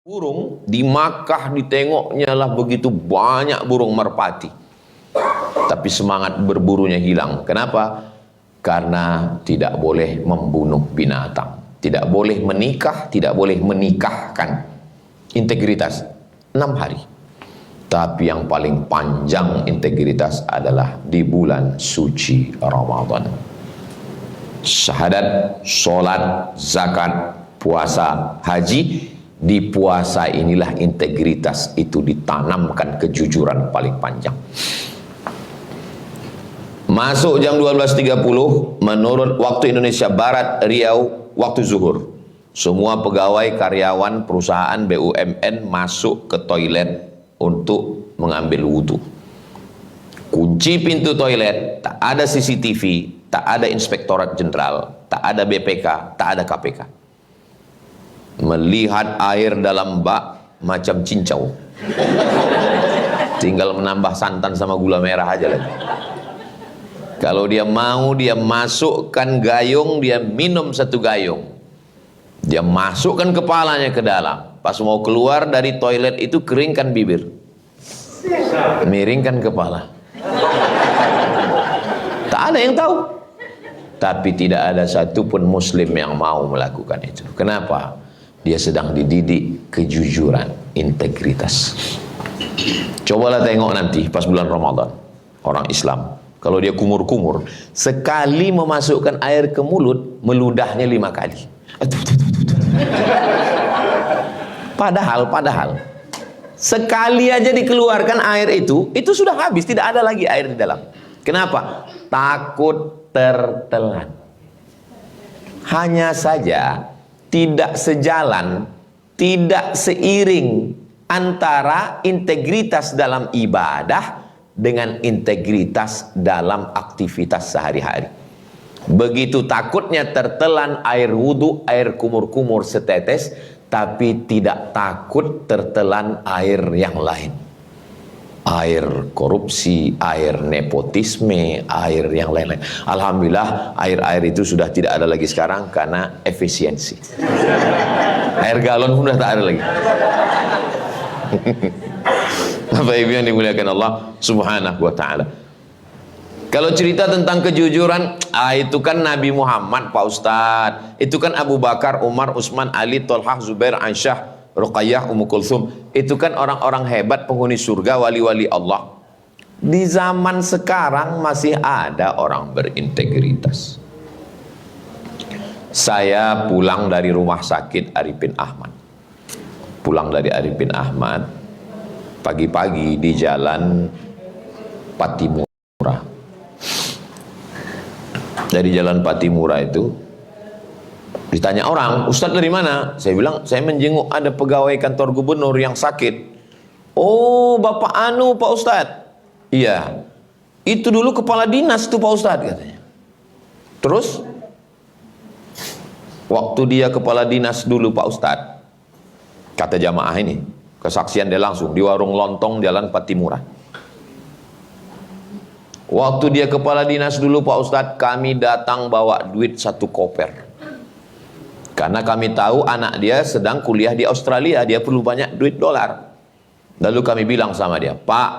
Burung di Makkah ditengoknya lah begitu banyak burung merpati. Tapi semangat berburunya hilang. Kenapa? Karena tidak boleh membunuh binatang. Tidak boleh menikah, tidak boleh menikahkan. Integritas 6 hari. Tapi yang paling panjang integritas adalah di bulan suci Ramadan. Syahadat, sholat, zakat, puasa, haji. Di puasa inilah integritas itu ditanamkan, kejujuran paling panjang. Masuk jam 12.30 menurut waktu Indonesia Barat, Riau, waktu zuhur. Semua pegawai karyawan perusahaan BUMN masuk ke toilet untuk mengambil wudhu. Kunci pintu toilet, tak ada CCTV, tak ada Inspektorat Jenderal, tak ada BPK, tak ada KPK. Melihat air dalam bak macam cincau, tinggal menambah santan sama gula merah aja lagi. Kalau dia mau, dia masukkan gayung, dia minum 1 gayung, dia masukkan kepalanya ke dalam. Pas mau keluar dari toilet itu keringkan bibir, miringkan kepala. Tak ada yang tahu. Tapi tidak ada satupun muslim yang mau melakukan itu. Kenapa? Dia sedang dididik kejujuran, integritas. Cobalah tengok nanti pas bulan Ramadan, orang Islam, kalau dia kumur-kumur, sekali memasukkan air ke mulut, meludahnya 5 kali. Padahal sekali aja dikeluarkan air itu sudah habis, tidak ada lagi air di dalam. Kenapa? Takut tertelan. Hanya saja tidak sejalan, tidak seiring antara integritas dalam ibadah dengan integritas dalam aktivitas sehari-hari. Begitu takutnya tertelan air wudhu, air kumur-kumur setetes, tapi tidak takut tertelan air yang lain. Air korupsi, air nepotisme, air yang lain-lain. Alhamdulillah air-air itu sudah tidak ada lagi sekarang karena efisiensi. Air galon pun sudah tak ada lagi. Bapak Ibu yang dimuliakan Allah Subhanahu wa ta'ala. Kalau cerita tentang kejujuran, itu kan Nabi Muhammad, Pak Ustadz. Itu kan Abu Bakar, Umar, Utsman, Ali, Thalhah, Zubair, Aisyah, Ruqayyah, Ummu Kulthum. Itu kan orang-orang hebat, penghuni surga, wali-wali Allah. Di zaman sekarang masih ada orang berintegritas. Saya pulang dari rumah sakit Arifin Ahmad. Pulang dari Arifin Ahmad, pagi-pagi di jalan Patimura. Dari jalan Patimura itu ditanya orang, Ustadz dari mana? Saya bilang, saya menjenguk ada pegawai kantor gubernur yang sakit. Oh, Bapak Anu Pak Ustadz. Iya, itu dulu kepala dinas tuh Pak Ustadz katanya. Terus waktu dia kepala dinas dulu Pak Ustadz, kata jamaah ini, kesaksian dia langsung di warung lontong jalan Patimura. Waktu dia kepala dinas dulu Pak Ustadz, kami datang bawa duit 1 koper. Karena kami tahu anak dia sedang kuliah di Australia, dia perlu banyak duit dolar. Lalu kami bilang sama dia, Pak,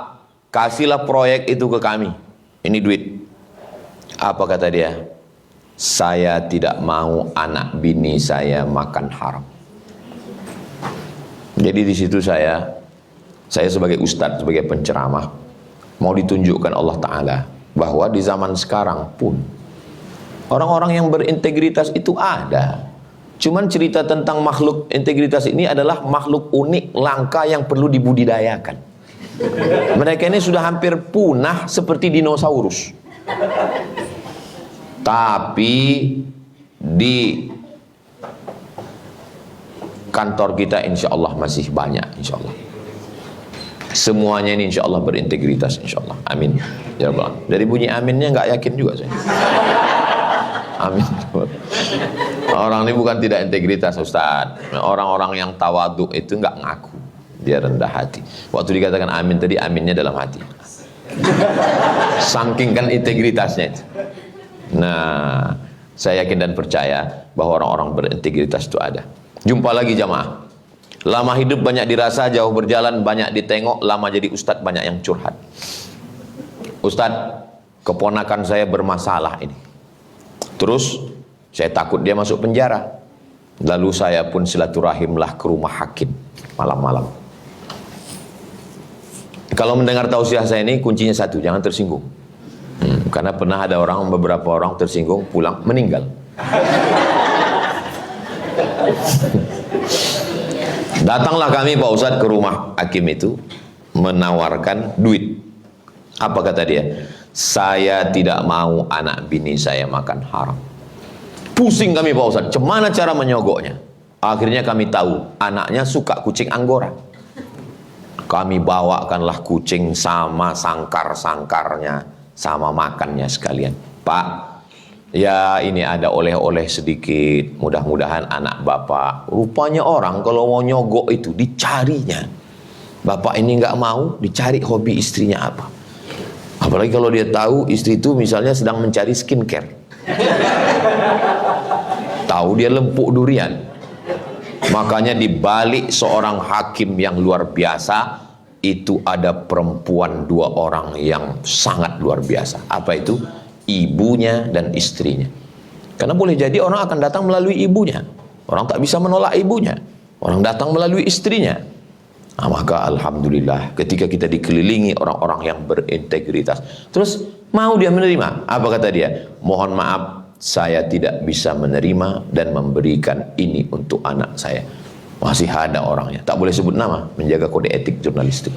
kasihlah proyek itu ke kami, ini duit. Apa kata dia? Saya tidak mau anak bini saya makan haram. Jadi di situ saya sebagai ustadz, sebagai penceramah, mau ditunjukkan Allah Ta'ala bahwa di zaman sekarang pun orang-orang yang berintegritas itu ada. Cuman cerita tentang makhluk integritas ini adalah makhluk unik, langka yang perlu dibudidayakan. Mereka ini sudah hampir punah seperti dinosaurus. Tapi di kantor kita insya Allah masih banyak, insya Allah. Semuanya ini insya Allah berintegritas, insya Allah. Amin. Ya Allah. Dari bunyi aminnya nggak yakin juga saya. Amin. Orang ini bukan tidak integritas Ustaz. Orang-orang yang tawaduk itu nggak ngaku, dia rendah hati. Waktu dikatakan amin tadi, aminnya dalam hati. Saking kan integritasnya itu. Nah, saya yakin dan percaya bahwa orang-orang berintegritas itu ada. Jumpa lagi jamaah. Lama hidup banyak dirasa, jauh berjalan banyak ditengok, lama jadi ustadz banyak yang curhat. Ustadz, keponakan saya bermasalah ini. Terus saya takut dia masuk penjara. Lalu saya pun silaturahimlah ke rumah hakim malam-malam. Kalau mendengar tausiah saya ini kuncinya satu, jangan tersinggung. Karena pernah ada beberapa orang tersinggung, pulang meninggal. Datanglah kami Pak Ustadz ke rumah hakim itu, menawarkan duit. Apa kata dia? Saya tidak mau anak bini saya makan haram. Pusing kami Pak Ustadz, gimana cara menyogoknya? Akhirnya kami tahu, anaknya suka kucing Anggora. Kami bawakanlah kucing sama sangkar-sangkarnya, sama makannya sekalian. Pak, ya ini ada oleh-oleh sedikit, mudah-mudahan anak bapak. Rupanya orang kalau mau nyogok itu dicarinya. Bapak ini nggak mau, dicari hobi istrinya apa. Apalagi kalau dia tahu istri itu misalnya sedang mencari skincare. Tahu dia lempuk durian. Makanya di balik seorang hakim yang luar biasa, itu ada perempuan 2 orang yang sangat luar biasa. Apa itu? Ibunya dan istrinya. Karena boleh jadi orang akan datang melalui ibunya. Orang tak bisa menolak ibunya. Orang datang melalui istrinya. Nah, maka alhamdulillah ketika kita dikelilingi orang-orang yang berintegritas, terus mau dia menerima. Apa kata dia? Mohon maaf, saya tidak bisa menerima dan memberikan ini untuk anak saya. Masih ada orangnya, tak boleh sebut nama, menjaga kode etik jurnalistik.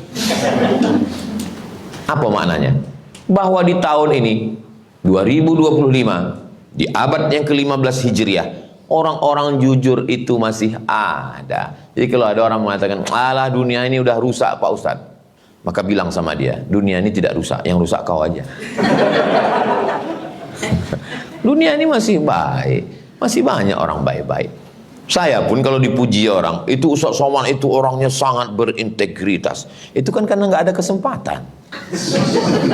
Apa maknanya? Bahwa di tahun ini 2025, di abad yang ke-15 Hijriah, orang-orang jujur itu masih ada. Jadi kalau ada orang mengatakan, alah dunia ini udah rusak Pak Ustadz, maka bilang sama dia, dunia ini tidak rusak, yang rusak kau aja. Dunia ini masih baik, masih banyak orang baik-baik. Saya pun kalau dipuji orang, itu Ustadz Somad itu orangnya sangat berintegritas. Itu kan karena nggak ada kesempatan.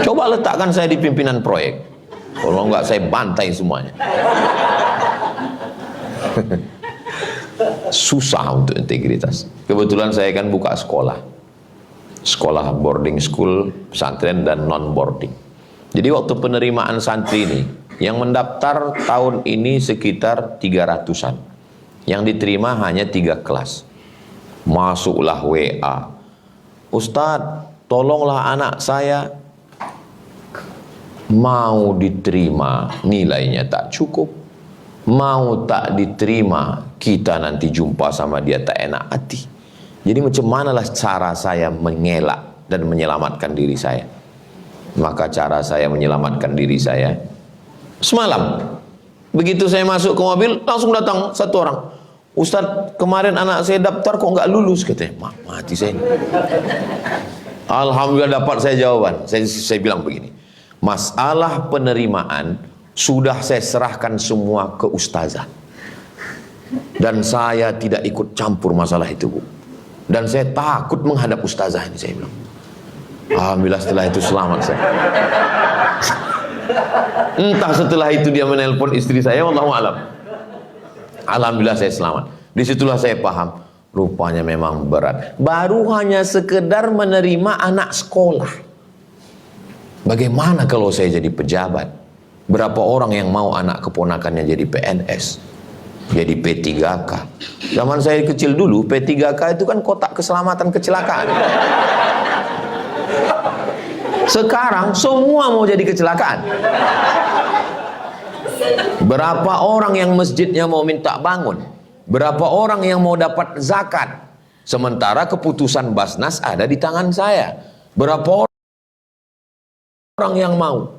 Coba letakkan saya di pimpinan proyek. Kalau nggak saya bantai semuanya. Susah untuk integritas. Kebetulan saya kan buka sekolah. Sekolah boarding school, pesantren dan non boarding. Jadi waktu penerimaan santri ini, yang mendaftar tahun ini sekitar 300-an. Yang diterima hanya 3 kelas. Masuklah WA. Ustadz, tolonglah anak saya. Mau diterima, nilainya tak cukup. Mau tak diterima, kita nanti jumpa sama dia tak enak hati. Jadi macam manalah cara saya mengelak dan menyelamatkan diri saya? Maka cara saya menyelamatkan diri saya, semalam begitu saya masuk ke mobil, langsung datang satu orang. Ustadz, kemarin anak saya daftar kok nggak lulus, katanya. Mati saya ini. Alhamdulillah dapat saya jawaban. Saya bilang begini, masalah penerimaan sudah saya serahkan semua ke ustazah. Dan saya tidak ikut campur masalah itu, Bu. Dan saya takut menghadap ustazah ini, saya bilang. Alhamdulillah setelah itu selamat saya. Entah setelah itu dia menelpon istri saya, wallahu alam. Alhamdulillah saya selamat. Disitulah saya paham, rupanya memang berat. Baru hanya sekedar menerima anak sekolah. Bagaimana kalau saya jadi pejabat? Berapa orang yang mau anak keponakannya jadi PNS, jadi P3K? Zaman saya kecil dulu, P3K itu kan kotak keselamatan kecelakaan. Sekarang semua mau jadi kecelakaan. Berapa orang yang masjidnya mau minta bangun? Berapa orang yang mau dapat zakat? Sementara keputusan Basnas ada di tangan saya. Berapa orang yang mau?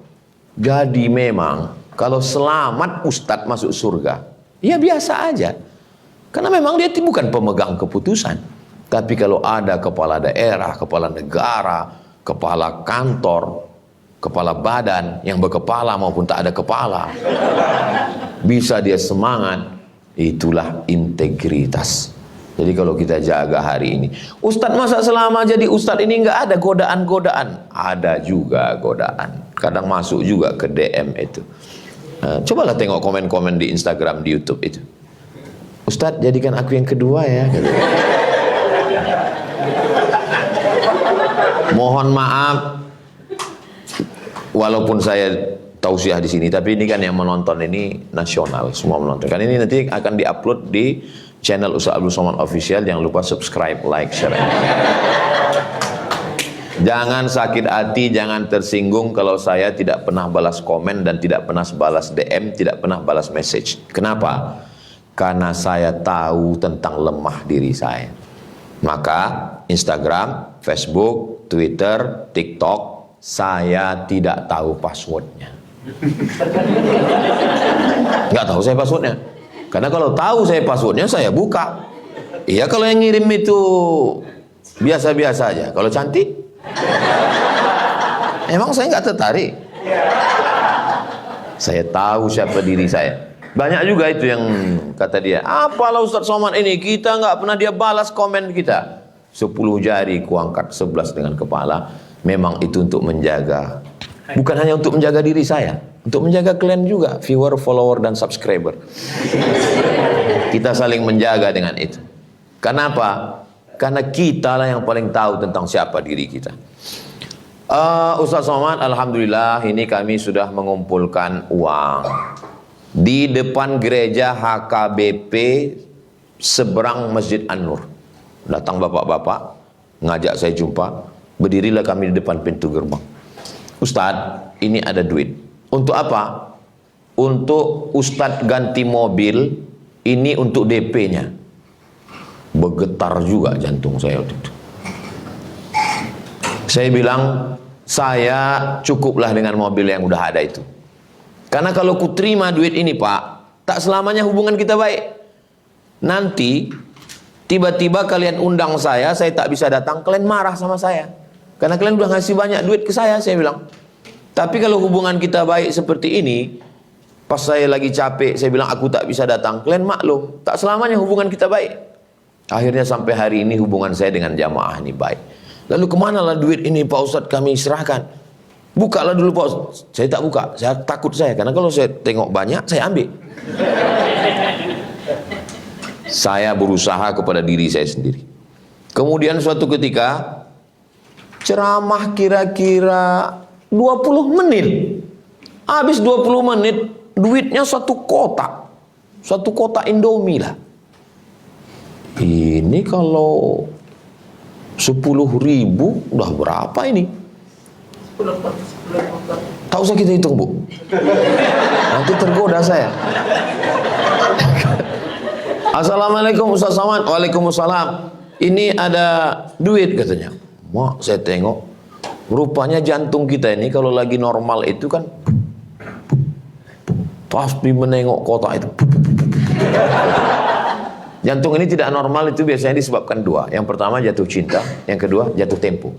Jadi memang kalau selamat ustadz masuk surga, ya biasa aja. Karena memang dia bukan pemegang keputusan. Tapi kalau ada kepala daerah, kepala negara, kepala kantor, kepala badan yang berkepala maupun tak ada kepala, bisa dia semangat, itulah integritas. Jadi kalau kita jaga hari ini, Ustadz masa selama jadi Ustadz ini nggak ada godaan-godaan? Ada juga godaan, kadang masuk juga ke DM itu. Cobalah tengok komen-komen di Instagram, di YouTube itu. Ustadz jadikan aku yang kedua ya, gitu. Mohon maaf, walaupun saya tausiah di sini, tapi ini kan yang menonton ini nasional, semua menonton. Kan ini nanti akan diupload di channel Ustaz Abdul Somad Official. Jangan lupa subscribe, like, share. Jangan sakit hati, jangan tersinggung kalau saya tidak pernah balas komen dan tidak pernah balas DM, tidak pernah balas message. Kenapa? Karena saya tahu tentang lemah diri saya. Maka Instagram, Facebook, Twitter, TikTok, saya tidak tahu passwordnya. Nggak tahu saya passwordnya. Karena kalau tahu saya passwordnya, saya buka. Iya, kalau yang ngirim itu biasa-biasa aja. Kalau cantik, emang saya nggak tertarik. Saya tahu siapa diri saya. Banyak juga itu yang kata dia, apalah Ustaz Somad ini, kita nggak pernah dia balas komen kita. 10 jari kuangkat 11 dengan kepala. Memang itu untuk menjaga, bukan hanya untuk menjaga diri saya, untuk menjaga kalian juga, viewer, follower, dan subscriber. Kita saling menjaga dengan itu. Kenapa? Karena kita lah yang paling tahu tentang siapa diri kita. Ustaz Somad, alhamdulillah ini kami sudah mengumpulkan uang di depan gereja HKBP seberang Masjid An-Nur. Datang bapak-bapak, ngajak saya jumpa, berdirilah kami di depan pintu gerbang. Ustadz, ini ada duit. Untuk apa? Untuk Ustadz ganti mobil, ini untuk DP-nya. Bergetar juga jantung saya waktu itu. Saya bilang, saya cukuplah dengan mobil yang udah ada itu. Karena kalau ku terima duit ini Pak, tak selamanya hubungan kita baik. Nanti tiba-tiba kalian undang saya tak bisa datang, kalian marah sama saya. Karena kalian udah ngasih banyak duit ke saya bilang. Tapi kalau hubungan kita baik seperti ini, pas saya lagi capek, saya bilang aku tak bisa datang, kalian maklum. Tak selamanya hubungan kita baik. Akhirnya sampai hari ini hubungan saya dengan jamaah ini baik. Lalu kemanalah duit ini Pak Ustadz kami serahkan? Bukalah dulu Pak Ustadz. Saya tak buka, saya takut saya. Karena kalau saya tengok banyak, saya ambil. Saya berusaha kepada diri saya sendiri. Kemudian suatu ketika, ceramah kira-kira 20 menit. Habis 20 menit, duitnya satu kotak. Satu kotak Indomie lah. Ini kalau 10.000, udah berapa ini? Tak usah kita hitung Bu, nanti tergoda saya. Assalamualaikum Ustaz Somad. Waalaikumsalam. Ini ada duit katanya. Mak, saya tengok, rupanya jantung kita ini kalau lagi normal itu kan pasti menengok kotak itu. Jantung ini tidak normal itu biasanya disebabkan dua. Yang pertama jatuh cinta, yang kedua jatuh tempo.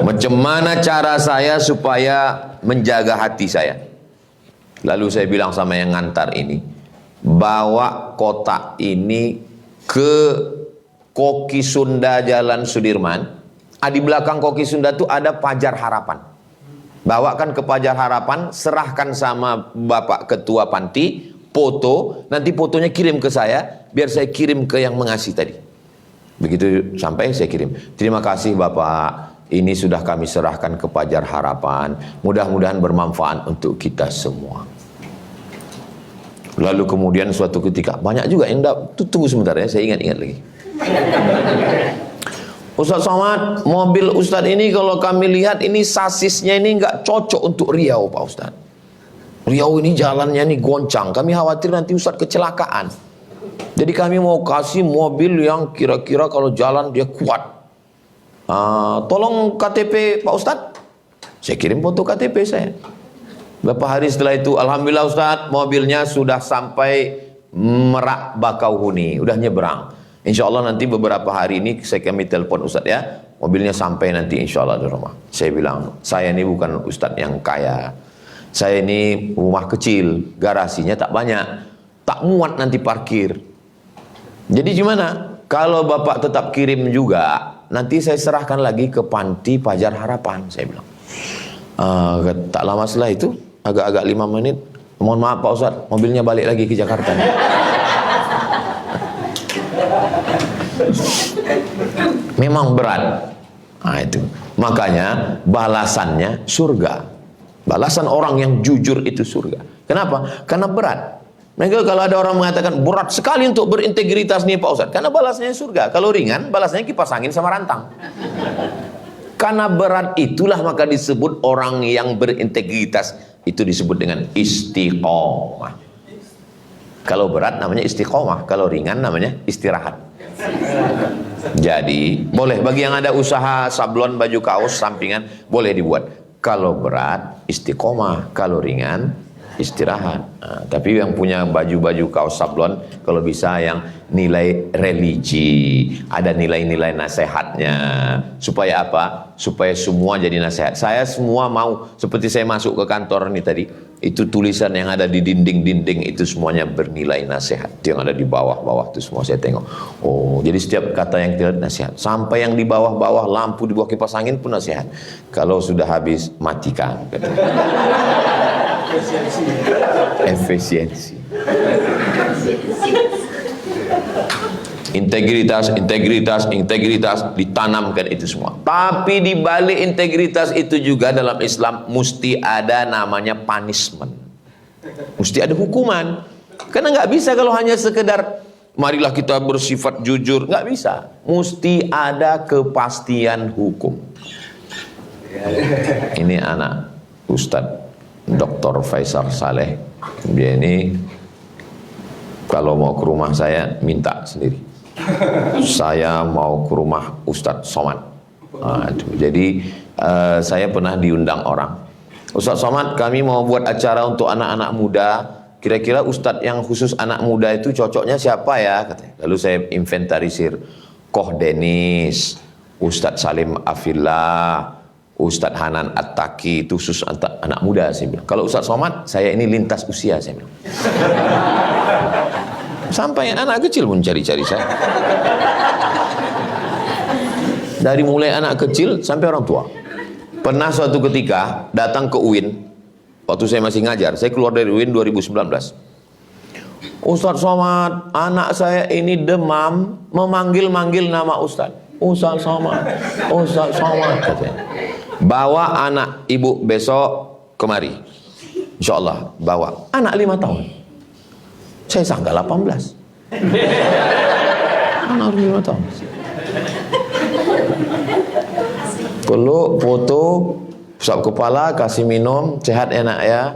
Macam mana cara saya supaya menjaga hati saya? Lalu saya bilang sama yang ngantar ini, bawa kotak ini ke Koki Sunda Jalan Sudirman. Di belakang Koki Sunda itu ada Pajar Harapan. Bawakan ke Pajar Harapan, serahkan sama Bapak Ketua Panti, foto, nanti fotonya kirim ke saya, biar saya kirim ke yang mengasih tadi. Begitu sampai saya kirim. Terima kasih Bapak. Ini sudah kami serahkan ke Pajar Harapan. Mudah-mudahan bermanfaat untuk kita semua. Lalu kemudian suatu ketika, banyak juga yang tunggu sebentar ya, saya ingat-ingat lagi. Ustaz Somad, mobil Ustaz ini kalau kami lihat ini sasisnya ini nggak cocok untuk Riau Pak Ustaz. Riau ini jalannya ini goncang. Kami khawatir nanti Ustaz kecelakaan. Jadi kami mau kasih mobil yang kira-kira kalau jalan dia kuat. Tolong KTP Pak Ustadz. Saya kirim foto KTP saya. Beberapa hari setelah itu, alhamdulillah Ustadz, mobilnya sudah sampai Merak Bakauheni, udah nyebrang. Insya Allah nanti beberapa hari ini kami telepon Ustadz ya, mobilnya sampai nanti insya Allah di rumah. Saya bilang, saya ini bukan Ustadz yang kaya. Saya ini rumah kecil, garasinya tak banyak, tak muat nanti parkir. Jadi gimana? Kalau Bapak tetap kirim juga, nanti saya serahkan lagi ke Panti Pajar Harapan, saya bilang. Tak lama setelah itu, agak-agak 5 menit, mohon maaf Pak Ustadz, mobilnya balik lagi ke Jakarta. Memang berat. Nah, itu. Makanya balasannya surga. Balasan orang yang jujur itu surga. Kenapa? Karena berat. Maka kalau ada orang mengatakan berat sekali untuk berintegritas nih Pak Ustadz, karena balasnya surga. Kalau ringan, balasnya kipas angin sama rantang. Karena berat itulah maka disebut orang yang berintegritas. Itu disebut dengan istiqomah. Kalau berat namanya istiqomah, kalau ringan namanya istirahat. Jadi boleh bagi yang ada usaha sablon baju kaos sampingan boleh dibuat. Kalau berat istiqomah, kalau ringan istirahat. Nah, tapi yang punya baju-baju kaos sablon kalau bisa yang nilai religi, ada nilai-nilai nasihatnya. Supaya apa? Supaya semua jadi nasihat. Saya semua mau, seperti saya masuk ke kantor nih tadi, itu tulisan yang ada di dinding-dinding itu semuanya bernilai nasihat. Yang ada di bawah-bawah itu semua saya tengok. Oh, jadi setiap kata yang kita nasihat. Sampai yang di bawah-bawah lampu di bawah kipas angin pun nasihat. Kalau sudah habis matikan. Efisiensi. Integritas ditanamkan itu semua. Tapi di balik integritas itu juga dalam Islam mesti ada namanya punishment. Mesti ada hukuman. Karena nggak bisa kalau hanya sekedar marilah kita bersifat jujur, nggak bisa. Mesti ada kepastian hukum. Ini anak Ustadz Dr. Faisal Saleh. Dia ini kalau mau ke rumah saya minta sendiri. Saya mau ke rumah Ustadz Somad. Jadi saya pernah diundang orang. Ustadz Somad, kami mau buat acara untuk anak-anak muda. Kira-kira Ustadz yang khusus anak muda itu cocoknya siapa ya? Katanya. Lalu saya inventarisir. Koh Denis, Ustadz Salim Afillah, Ustadz Hanan At-Taki, itu khusus anak muda. Saya bilang. Kalau Ustadz Somad, saya ini lintas usia. Saya bilang. Sampai anak kecil pun cari-cari saya. Dari mulai anak kecil sampai orang tua. Pernah suatu ketika datang ke UIN, waktu saya masih ngajar, saya keluar dari UIN 2019. Ustadz Somad, anak saya ini demam, memanggil-manggil nama Ustadz. Ustadz Somad, Ustadz Somad, katanya. Bawa anak ibu besok kemari. Insya Allah bawa. Anak 5 tahun. Saya sangka 18. Anak 5 tahun. Peluk, foto, usap kepala, kasih minum, sehat enak ya.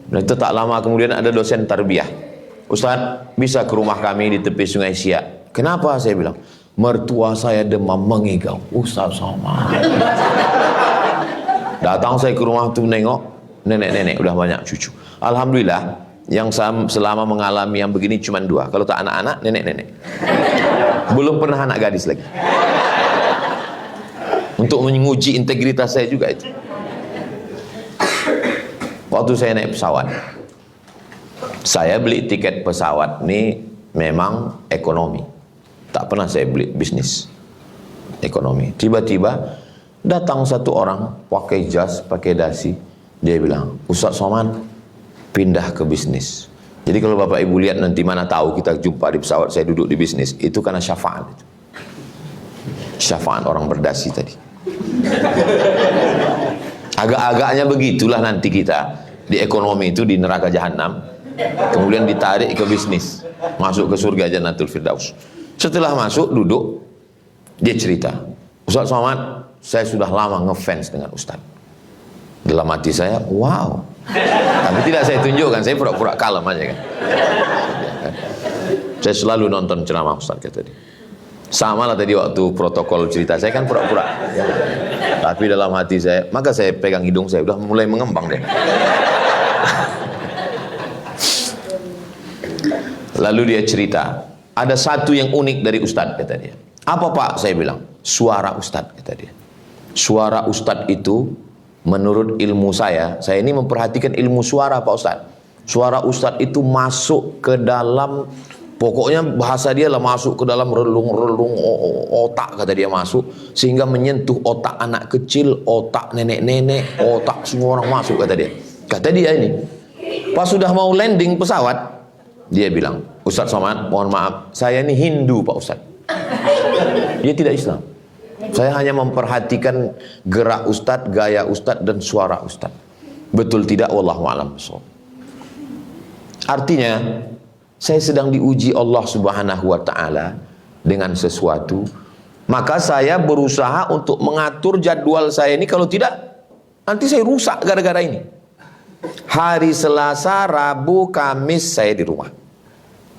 Dan itu tak lama kemudian ada dosen tarbiyah. Ustadz, bisa ke rumah kami di tepi Sungai Siak. Kenapa? Saya bilang, mertua saya demam mengigau. Ustadz sama. Datang saya ke rumah tuh nengok, nenek-nenek udah banyak cucu. Alhamdulillah, yang selama mengalami yang begini cuma 2. Kalau tak anak-anak, nenek-nenek. Belum pernah anak gadis lagi. Untuk menguji integritas saya juga itu. Waktu saya naik pesawat, saya beli tiket pesawat ini memang ekonomi. Tak pernah saya beli bisnis. Ekonomi. Tiba-tiba datang satu orang pakai jas, pakai dasi. Dia bilang, Ustadz Somad, pindah ke bisnis. Jadi kalau Bapak Ibu lihat nanti mana tahu kita jumpa di pesawat saya duduk di bisnis, itu karena syafaat. Syafaat orang berdasi tadi. Agak-agaknya begitulah nanti kita di ekonomi itu di neraka jahanam, kemudian ditarik ke bisnis, masuk ke surga Jannatul Firdaus. Setelah masuk duduk, dia cerita, Ustadz Somad, saya sudah lama ngefans dengan Ustadz. Dalam hati saya, wow. Tapi tidak saya tunjukkan, saya pura-pura kalem aja kan. Saya selalu nonton ceramah Ustadz kata dia. Sama lah tadi waktu protokol cerita, saya kan pura-pura. Ya. Tapi dalam hati saya, maka saya pegang hidung saya, udah mulai mengembang deh. Lalu dia cerita, ada satu yang unik dari Ustadz kata dia. Apa Pak? Saya bilang, suara Ustadz kata dia. Suara Ustadz itu menurut ilmu saya ini memperhatikan ilmu suara Pak Ustadz. Suara Ustadz itu masuk ke dalam, pokoknya bahasa dia lah masuk ke dalam relung-relung otak kata dia masuk. Sehingga menyentuh otak anak kecil, otak nenek-nenek, otak semua orang masuk kata dia. Kata dia ini, pas sudah mau landing pesawat, dia bilang, Ustadz Somad, mohon maaf, saya ini Hindu Pak Ustadz. Dia tidak Islam. Saya hanya memperhatikan gerak Ustadz, gaya Ustadz, dan suara Ustadz. Betul tidak? Wallahu a'lam bishawab. Artinya, saya sedang diuji Allah Subhanahu wa ta'ala dengan sesuatu, maka saya berusaha untuk mengatur jadwal saya ini. Kalau tidak, nanti saya rusak gara-gara ini. Hari Selasa, Rabu, Kamis saya di rumah.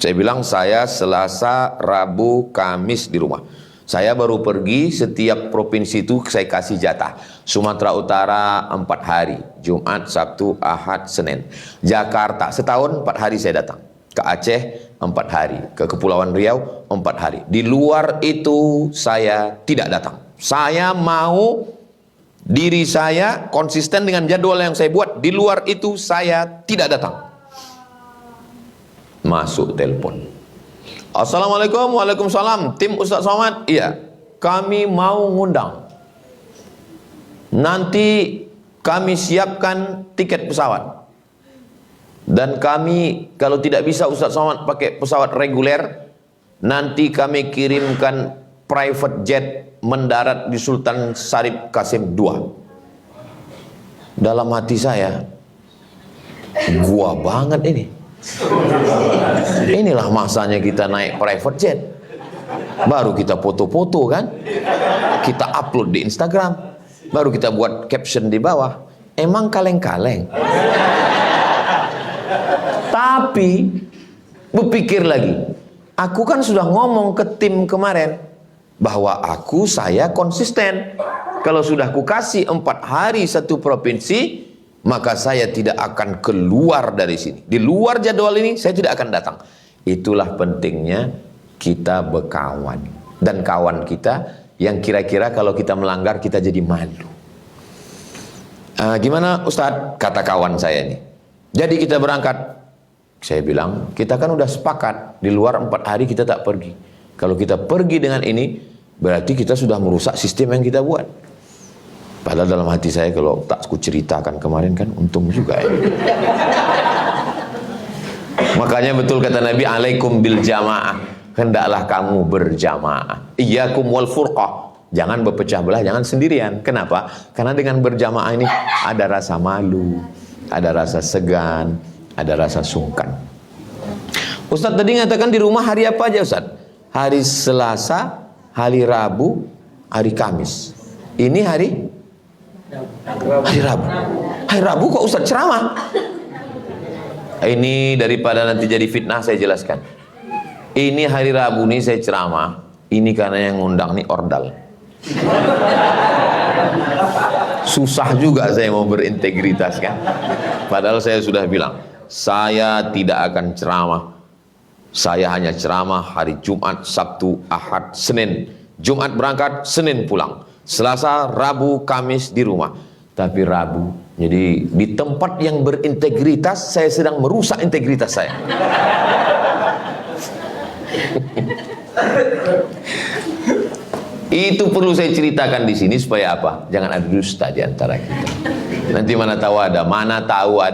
Saya bilang saya Selasa, Rabu, Kamis di rumah. Saya baru pergi, setiap provinsi itu saya kasih jatah. Sumatera Utara 4 hari, Jumat, Sabtu, Ahad, Senin. Jakarta setahun 4 hari saya datang. Ke Aceh 4 hari, ke Kepulauan Riau 4 hari. Di luar itu saya tidak datang. Saya mau diri saya konsisten dengan jadwal yang saya buat. Di luar itu saya tidak datang. Masuk telepon. Assalamualaikum, waalaikumsalam. Tim Ustaz Somad, iya, kami mau ngundang. Nanti kami siapkan tiket pesawat. Dan kami, kalau tidak bisa Ustaz Somad pakai pesawat reguler, nanti kami kirimkan private jet mendarat di Sultan Syarif Qasim II. Dalam hati saya, gua banget ini. Inilah masanya kita naik private jet. Baru kita foto-foto kan, kita upload di Instagram, baru kita buat caption di bawah. Emang kaleng-kaleng. Tapi berpikir lagi, aku kan sudah ngomong ke tim kemarin bahwa saya konsisten. Kalau sudah kukasih 4 hari satu provinsi, maka saya tidak akan keluar dari sini. Di luar jadwal ini saya tidak akan datang. Itulah pentingnya kita berkawan. Dan kawan kita yang kira-kira kalau kita melanggar kita jadi malu. Gimana Ustadz? Kata kawan saya ini. Jadi kita berangkat. Saya bilang, kita kan udah sepakat. Di luar 4 hari kita tak pergi. Kalau kita pergi dengan ini, berarti kita sudah merusak sistem yang kita buat. Padahal dalam hati saya, kalau tak ku ceritakan kemarin kan untung juga ya. Makanya betul kata Nabi, alaikum bil jamaah, hendaklah kamu berjamaah. Iyyakum wal furqah, jangan berpecah belah, jangan sendirian. Kenapa? Karena dengan berjamaah ini ada rasa malu, ada rasa segan, ada rasa sungkan. Ustadz tadi ngatakan di rumah hari apa aja Ustadz? Hari Selasa, hari Rabu, hari Kamis. Ini hari Rabu. Hari Rabu kok Ustadz ceramah? Ini daripada nanti jadi fitnah saya jelaskan. Ini hari Rabu nih saya ceramah. Ini karena yang ngundang nih ordal. Susah juga saya mau berintegritas kan. Padahal saya sudah bilang, saya tidak akan ceramah. Saya hanya ceramah hari Jumat, Sabtu, Ahad, Senin. Jumat berangkat, Senin pulang. Selasa, Rabu, Kamis di rumah. Tapi Rabu, jadi di tempat yang berintegritas saya sedang merusak integritas saya. Itu perlu saya ceritakan di sini supaya apa? Jangan ada dusta di antara kita. Nanti mana tahu ada,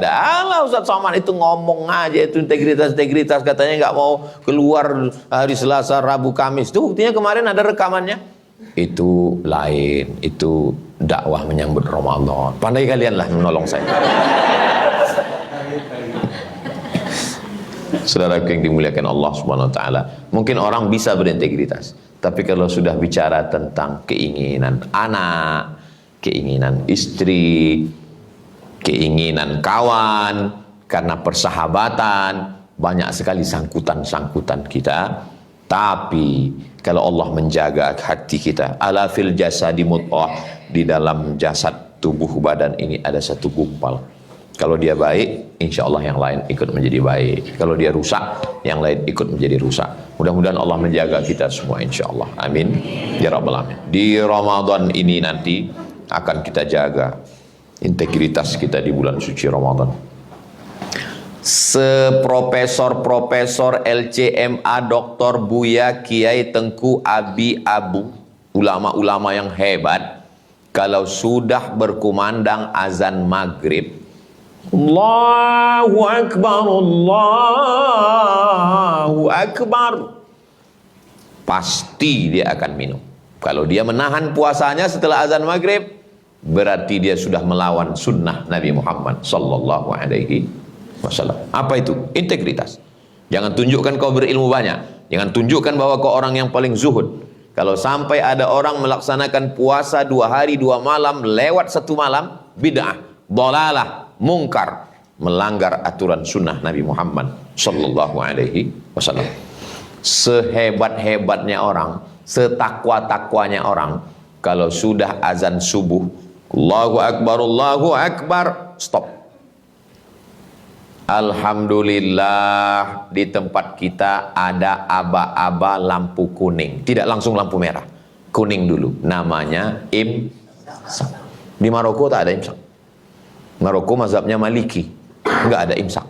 alah Ustadz Somad itu ngomong aja itu integritas katanya nggak mau keluar hari Selasa, Rabu, Kamis. Itu buktinya kemarin ada rekamannya. Itu lain, itu dakwah menyambut Ramadan. Pandai kalian lah menolong saya. Saudara yang dimuliakan Allah Subhanahu wa taala, mungkin orang bisa berintegritas, tapi kalau sudah bicara tentang keinginan anak, keinginan istri, keinginan kawan, karena persahabatan, banyak sekali sangkutan-sangkutan kita. Tapi kalau Allah menjaga hati kita, ala fil jasadi mudghah, di dalam jasad tubuh badan ini ada satu gumpal. Kalau dia baik, insya Allah yang lain ikut menjadi baik. Kalau dia rusak, yang lain ikut menjadi rusak. Mudah-mudahan Allah menjaga kita semua insya Allah. Amin ya rabbal alamin. Di Ramadan ini nanti akan kita jaga integritas kita di bulan suci Ramadan. Seprofesor-profesor LCMA, Dr. Buya, Kiai Tengku Abi Abu, ulama-ulama yang hebat, kalau sudah berkumandang azan maghrib, Allahu Akbar, pasti dia akan minum. Kalau dia menahan puasanya setelah azan maghrib, berarti dia sudah melawan sunnah Nabi Muhammad sallallahu alaihi wasallam. Apa itu? Integritas. Jangan tunjukkan kau berilmu banyak. Jangan tunjukkan bahwa kau orang yang paling zuhud. Kalau sampai ada orang melaksanakan puasa 2 hari 2 malam lewat 1 malam, bid'ah, dhalalah, mungkar, melanggar aturan sunnah Nabi Muhammad sallallahu alaihi wasallam. Sehebat-hebatnya orang, setakwa-takwanya orang, kalau sudah azan subuh, Allahu Akbar, stop. Alhamdulillah, di tempat kita ada aba-aba lampu kuning, tidak langsung lampu merah, kuning dulu, namanya imsak. Di Maroko tak ada imsak. Maroko mazhabnya Maliki, nggak ada imsak,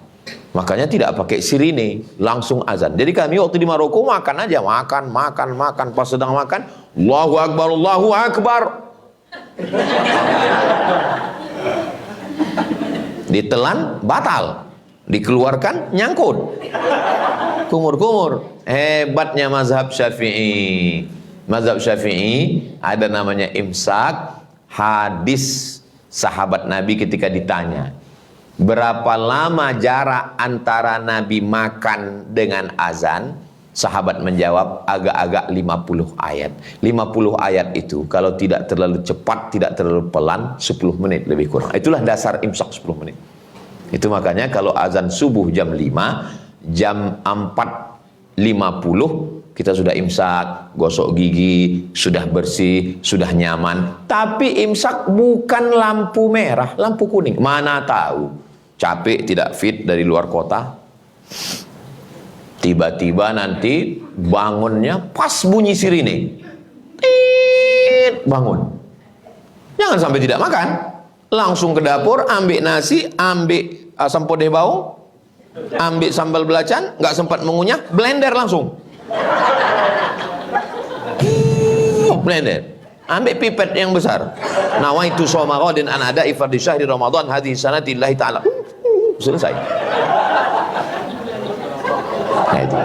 makanya tidak pakai sirine, langsung azan. Jadi kami waktu di Maroko makan aja, makan, pas sedang makan, Allahu Akbar. Ditelan, batal. Dikeluarkan, nyangkut. Kumur-kumur. Hebatnya mazhab Syafi'i. Mazhab Syafi'i ada namanya imsak. Hadis sahabat Nabi ketika ditanya, berapa lama jarak antara Nabi makan dengan azan? Sahabat menjawab, agak-agak 50 ayat. 50 ayat itu kalau tidak terlalu cepat, tidak terlalu pelan, 10 menit lebih kurang. Itulah dasar imsak 10 menit. Itu makanya kalau azan subuh jam 5, jam 4.50 kita sudah imsak, gosok gigi, sudah bersih, sudah nyaman. Tapi imsak bukan lampu merah, lampu kuning. Mana tahu, capek tidak fit dari luar kota, tiba-tiba nanti bangunnya pas bunyi sirine, bangun. Jangan sampai tidak makan. Langsung ke dapur, ambil nasi, ambil asam podeh bawang, ambil sambal belacan, nggak sempat mengunyah, blender langsung. Blender. Ambil pipet yang besar. Nawaitu shoma ghadin an ada'i fardhi syahri Ramadan hadhihi sanati lillahi ta'ala. Selesai. Nah itu.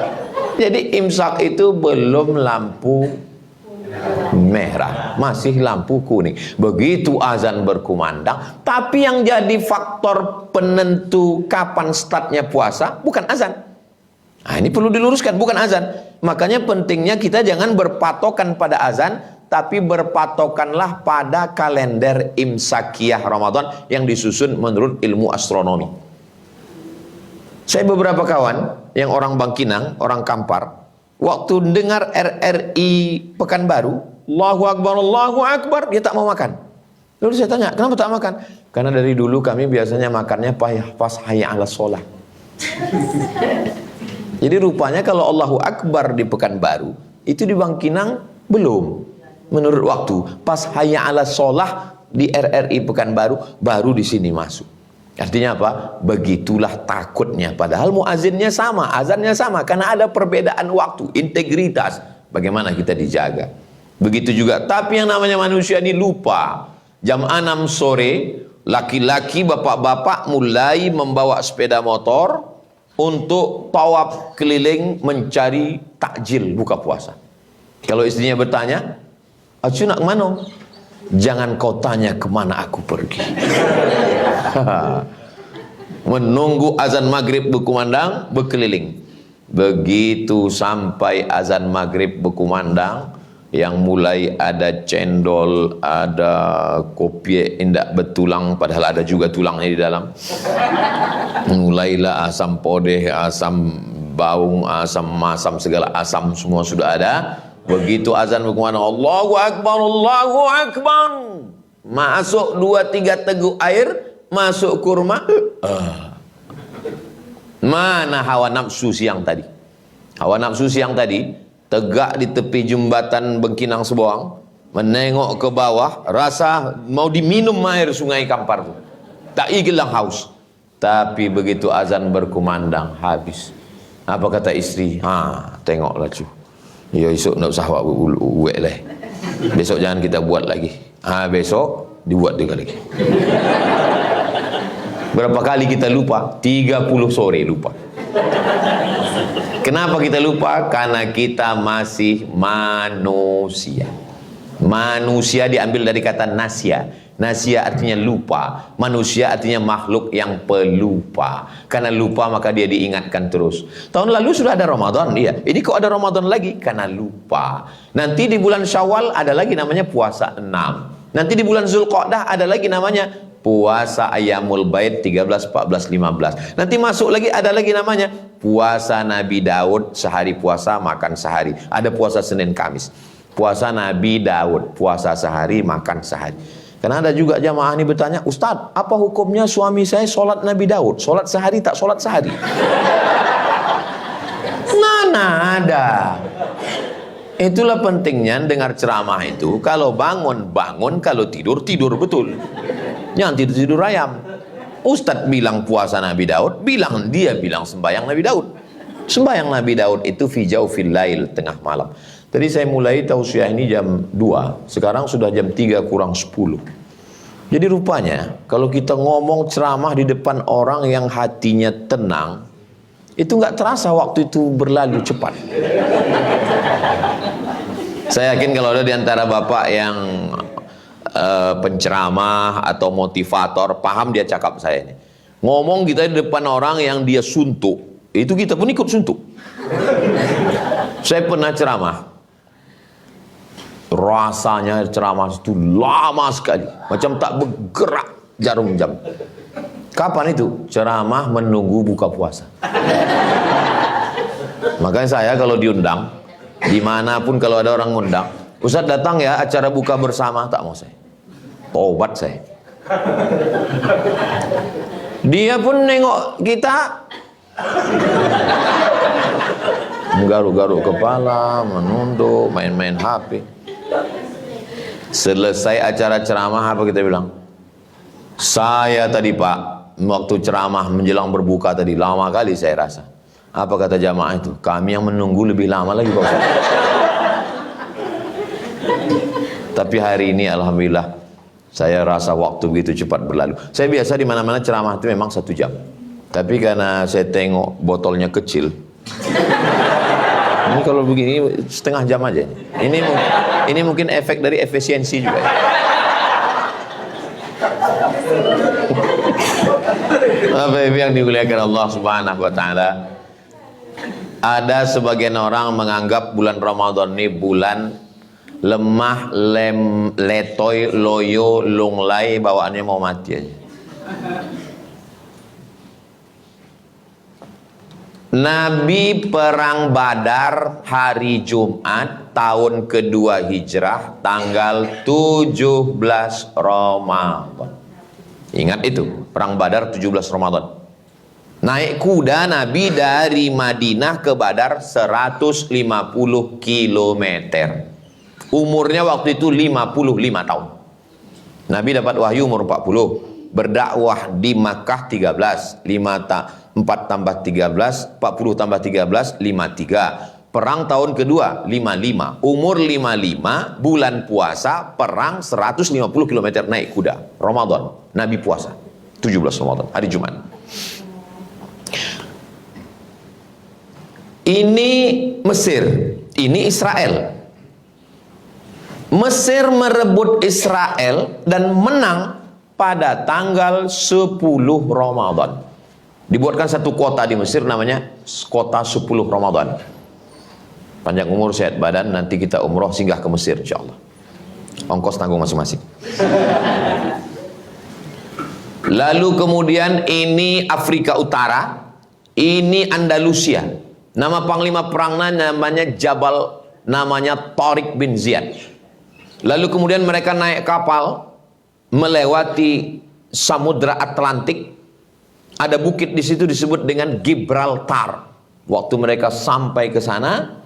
Jadi imsak itu belum lampu merah, masih lampu kuning. Begitu azan berkumandang, tapi yang jadi faktor penentu kapan startnya puasa bukan azan. Nah, ini perlu diluruskan, bukan azan. Makanya pentingnya kita jangan berpatokan pada azan, tapi berpatokanlah pada kalender imsakiyah Ramadan yang disusun menurut ilmu astronomi. Saya beberapa kawan yang orang Bangkinang, orang Kampar, waktu dengar RRI Pekanbaru, Allahu Akbar, dia tak mau makan. Lalu saya tanya, kenapa tak makan? Karena dari dulu kami biasanya makannya pas hayya 'alas shalah. Jadi rupanya kalau Allahu Akbar di Pekanbaru, itu di Bangkinang belum. Menurut waktu, pas hayya 'alas shalah di RRI Pekanbaru, baru di sini masuk. Artinya apa? Begitulah takutnya. Padahal muazzinnya sama, azannya sama. Karena ada perbedaan waktu, integritas. Bagaimana kita dijaga. Begitu juga. Tapi yang namanya manusia ini lupa. Jam 6 sore, laki-laki bapak-bapak mulai membawa sepeda motor untuk tawaf keliling mencari takjil buka puasa. Kalau istrinya bertanya, "Acu nak kemana?" Jangan kau tanya kemana aku pergi. Menunggu azan maghrib berkumandang, berkeliling. Begitu sampai azan maghrib berkumandang, yang mulai ada cendol, ada kopi indak betulang, padahal ada juga tulangnya di dalam. Mulailah asam podeh, asam bawang, asam masam, segala asam semua sudah ada. Begitu azan berkumandang, Allahu Akbar. Masuk 2-3 teguk air, masuk kurma. Mana hawa nafsu siang tadi? Hawa nafsu siang tadi tegak di tepi jembatan Bengkinang Seboang, menengok ke bawah, rasa mau diminum air sungai Kampar tu. Tak igilang haus. Tapi begitu azan berkumandang, habis. Apa kata istri? Tengoklah cu. Ya esok nak usah buat lah. Besok jangan kita buat lagi. Besok dibuat juga lagi. Berapa kali kita lupa? 30 sore lupa. Kenapa kita lupa? Karena kita masih manusia. Manusia diambil dari kata nasya. Nasya artinya lupa. Manusia artinya makhluk yang pelupa. Karena lupa maka dia diingatkan terus. Tahun lalu sudah ada Ramadan, iya. Ini kok ada Ramadan lagi? Karena lupa. Nanti di bulan Syawal ada lagi namanya puasa 6. Nanti di bulan Zulqa'dah ada lagi namanya puasa Ayyamul Bait 13, 14, 15. Nanti masuk lagi ada lagi namanya puasa Nabi Daud, sehari puasa makan sehari. Ada puasa Senin Kamis. Puasa Nabi Daud, puasa sehari makan sehari. Karena ada juga jamaah ini bertanya, Ustadz, apa hukumnya suami saya sholat Nabi Daud? Sholat sehari tak sholat sehari? Mana ada. Itulah pentingnya dengar ceramah itu. Kalau bangun, bangun. Kalau tidur, tidur betul. Jangan tidur-tidur ayam. Ustadz bilang puasa Nabi Daud, dia bilang sembahyang Nabi Daud. Sembahyang Nabi Daud itu fi jaufil lail, tengah malam. Tadi saya mulai tausiah ini jam 2, sekarang sudah jam 3 kurang 10. Jadi rupanya kalau kita ngomong ceramah di depan orang yang hatinya tenang, itu nggak terasa waktu itu berlalu cepat. Saya yakin kalau ada di antara bapak yang penceramah atau motivator, paham dia cakap saya ini. Ngomong kita di depan orang yang dia suntuk, itu kita pun ikut suntuk. Saya pernah ceramah. Rasanya ceramah itu lama sekali, macam tak bergerak jarum jam. Kapan itu? Ceramah menunggu buka puasa. Makanya saya kalau diundang, dimanapun kalau ada orang ngundang, Ustadz datang ya acara buka bersama, tak mau saya. Tobat saya. Dia pun nengok kita, menggaruk-garuk kepala, menunduk, main-main HP. Selesai acara ceramah, apa kita bilang? Saya tadi Pak, waktu ceramah menjelang berbuka tadi, lama kali saya rasa. Apa kata jamaah itu? Kami yang menunggu lebih lama lagi Pak Ustaz. Tapi hari ini alhamdulillah saya rasa waktu begitu cepat berlalu. Saya biasa di mana-mana ceramah itu memang 1 jam. Tapi karena saya tengok botolnya kecil, ini kalau begini setengah jam aja. Ini mungkin efek dari efisiensi juga. Bapak-ibu yang dimuliakan Allah Subhanahu wa taala. Ada sebagian orang menganggap bulan Ramadan ini bulan lemah, letoy, loyo, lunglai, bawaannya mau mati aja. Nabi perang Badar hari Jumat tahun kedua Hijrah tanggal 17 Ramadan. Ingat itu, perang Badar 17 Ramadan. Naik kuda Nabi dari Madinah ke Badar 150 km. Umurnya waktu itu 55 tahun. Nabi dapat wahyu umur 40. Berdakwah di Makkah 13. 4 tambah 13, 40 tambah 13, 53. Perang tahun kedua 55. Umur 55, bulan puasa, perang 150 km naik kuda. Ramadan, Nabi puasa 17 Ramadan, hari Jumat. Ini Mesir, ini Israel. Mesir merebut Israel dan menang pada tanggal 10 Ramadan. Dibuatkan satu kota di Mesir namanya kota 10 Ramadan. Panjang umur, sehat badan, nanti kita umroh singgah ke Mesir insyaallah. Ongkos tanggung masing-masing. Lalu kemudian ini Afrika Utara, ini Andalusia. Nama panglima perangnya namanya Jabal, namanya Tariq bin Ziyad. Lalu kemudian mereka naik kapal melewati Samudra Atlantik. Ada bukit di situ disebut dengan Gibraltar. Waktu mereka sampai ke sana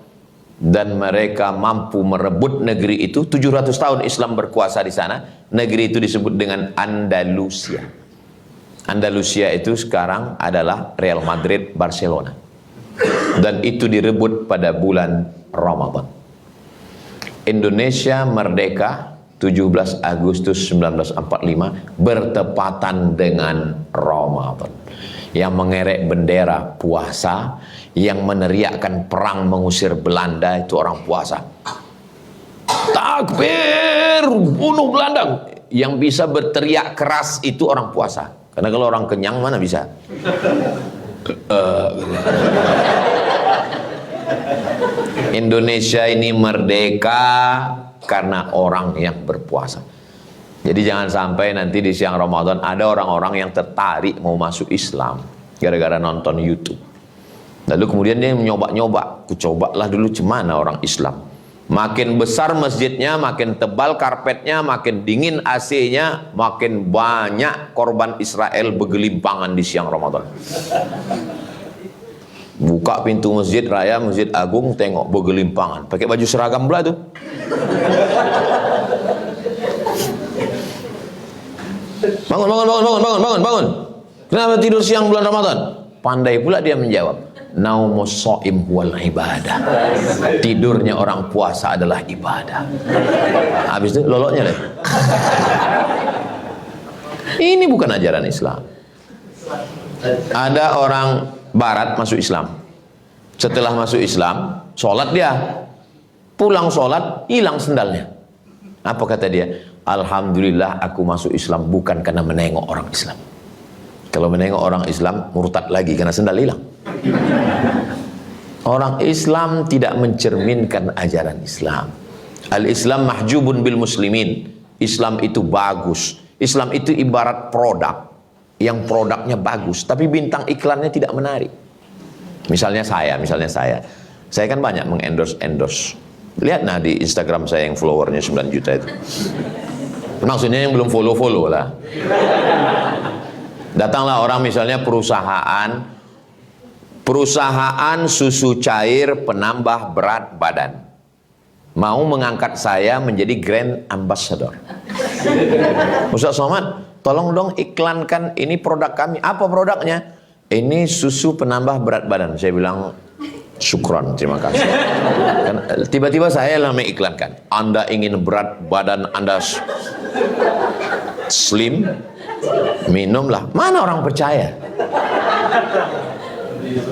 dan mereka mampu merebut negeri itu, 700 tahun Islam berkuasa di sana. Negeri itu disebut dengan Andalusia. Andalusia itu sekarang adalah Real Madrid, Barcelona. Dan itu direbut pada bulan Ramadan. Indonesia merdeka 17 Agustus 1945 bertepatan dengan Ramadan. yang mengerek bendera puasa, yang meneriakkan perang mengusir Belanda itu orang puasa. Takbir, bunuh Belanda. Yang bisa berteriak keras itu orang puasa. Karena kalau orang kenyang mana bisa? Indonesia ini merdeka karena orang yang berpuasa. Jadi jangan sampai nanti di siang Ramadan ada orang-orang yang tertarik mau masuk Islam gara-gara nonton YouTube. Lalu kemudian dia nyoba-nyoba, cobalah dulu cemana orang Islam. Makin besar masjidnya, makin tebal karpetnya, makin dingin AC-nya, makin banyak korban Israel bergelimpangan di siang Ramadan. Buka pintu masjid raya, Masjid Agung, tengok bergelimpangan. Pakai baju seragam pula tuh. Bangun. Kenapa tidur siang bulan Ramadan? Pandai pula dia menjawab. Naumus shaim wal ibadah. Tidurnya orang puasa adalah ibadah. Habis itu loloknya deh. Ini bukan ajaran Islam. Ada orang Barat masuk Islam. Setelah masuk Islam, sholat dia. Pulang sholat, hilang sendalnya. Apa kata dia? Alhamdulillah aku masuk Islam bukan karena menengok orang Islam. Kalau menengok orang Islam, murtad lagi karena sendal hilang. Orang Islam tidak mencerminkan ajaran Islam. Al-Islam mahjubun bil muslimin. Islam itu bagus. Islam itu ibarat produk. Yang produknya bagus, tapi bintang iklannya tidak menarik. Misalnya saya. Saya kan banyak mengendorse. Lihat nah di Instagram saya yang followernya 9 juta itu. Maksudnya yang belum follow lah. Datanglah orang misalnya perusahaan susu cair penambah berat badan. Mau mengangkat saya menjadi brand ambassador. Ustaz Somad, tolong dong iklankan ini produk kami. Apa produknya? Ini susu penambah berat badan. Saya bilang, syukron, terima kasih. Tiba-tiba saya yang mengiklankan. Anda ingin berat badan Anda slim? Minumlah. Mana orang percaya?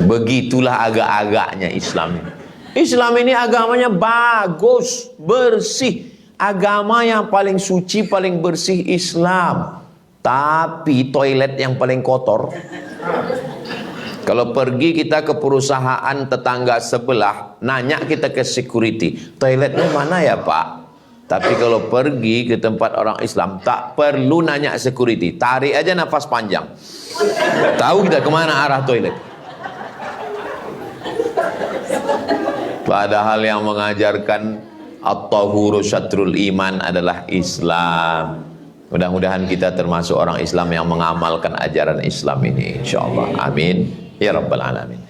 Begitulah agak-agaknya Islam ini. Islam ini agamanya bagus, bersih. Agama yang paling suci, paling bersih Islam. Tapi toilet yang paling kotor. Kalau pergi kita ke perusahaan tetangga sebelah, nanya kita ke security, toiletnya mana ya Pak? Tapi kalau pergi ke tempat orang Islam, tak perlu nanya security, tarik aja nafas panjang. Tahu kita kemana arah toilet. Padahal yang mengajarkan at-tahuru syatrul iman adalah Islam. Mudah-mudahan kita termasuk orang Islam yang mengamalkan ajaran Islam ini, insyaallah. Amin ya rabbal alamin.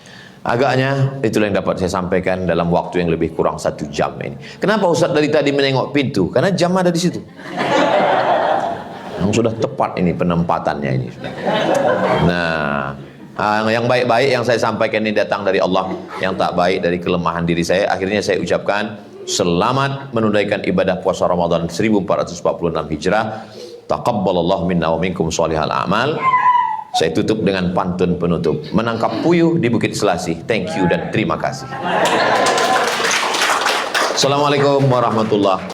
Agaknya itulah yang dapat saya sampaikan dalam waktu yang lebih kurang 1 jam ini. Kenapa Ustaz dari tadi menengok pintu? Karena jam ada di situ. Yang sudah tepat ini penempatannya ini. Nah, yang baik-baik yang saya sampaikan ini datang dari Allah, yang tak baik dari kelemahan diri saya. Akhirnya saya ucapkan selamat menunaikan ibadah puasa Ramadan 1446 Hijrah. Taqabbalallahu minna wa minkum sholihal a'mal. Saya tutup dengan pantun penutup. Menangkap puyuh di Bukit Selasih. Thank you dan terima kasih. Assalamualaikum warahmatullahi